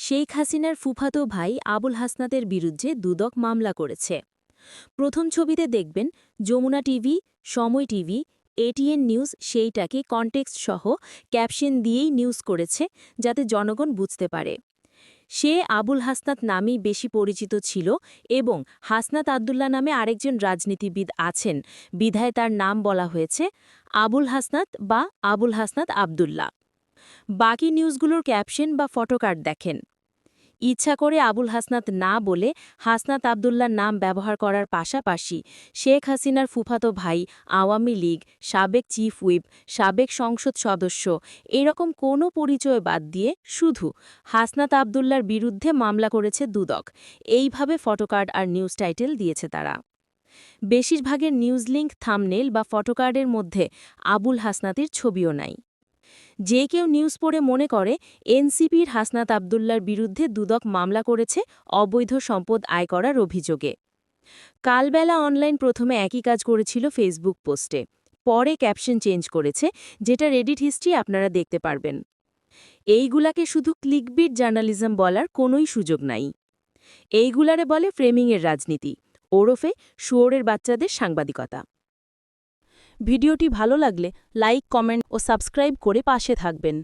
শেখ হাসিনার ফুফাতো ভাই আবুল হাসনাতের বিরুদ্ধে দুদক মামলা করেছে। প্রথম ছবিতে দেখবেন যমুনা টিভি, সময় টিভি, এটিএন নিউজ সেইটাকে কনটেক্সট সহ ক্যাপশন দিয়েই নিউজ করেছে যাতে জনগণ বুঝতে পারে। সে আবুল হাসনাত নামেই বেশি পরিচিত ছিল এবং হাসনাত আবদুল্লাহ নামে আরেকজন রাজনীতিবিদ আছেন বিধায় তার নাম বলা হয়েছে আবুল হাসনাত বা আবুল হাসনাত আবদুল্লাহ। বাকি নিউজগুলোর ক্যাপশন বা ফটোকার্ড দেখেন। ইচ্ছা করে আবুল হাসনাত না বলে হাসনাত আবদুল্লার নাম ব্যবহার করার পাশাপাশি শেখ হাসিনার ফুফাতো ভাই, আওয়ামী লীগ, সাবেক চিফ হুইপ, সাবেক সংসদ সদস্য এরকম কোনো পরিচয় বাদ দিয়ে শুধু হাসনাত আবদুল্লার বিরুদ্ধে মামলা করেছে দুদক। এইভাবে ফটোকার্ড আর নিউজ টাইটেল দিয়েছে তারা। বেশিরভাগের নিউজ লিঙ্ক, থাম্বনেল বা ফটোকার্ডের মধ্যে আবুল হাসনাতের ছবিও নাই। যে কেউ নিউজ পড়ে মনে করে এনসিপির হাসনাত আবদুল্লার বিরুদ্ধে দুদক মামলা করেছে অবৈধ সম্পদ আয় করার অভিযোগে। কালবেলা অনলাইন প্রথমে একই কাজ করেছিল ফেসবুক পোস্টে, পরে ক্যাপশন চেঞ্জ করেছে, যেটা রেডিট হিস্ট্রি আপনারা দেখতে পারবেন। এইগুলাকে শুধু ক্লিকবিট জার্নালিজম বলার কোনোই সুযোগ নাই। এইগুলারে বলে ফ্রেমিংয়ের রাজনীতি, ওরফে শুয়োরের বাচ্চাদের সাংবাদিকতা। ভিডিওটি ভালো লাগলে লাইক, কমেন্ট ও সাবস্ক্রাইব করে পাশে থাকবেন।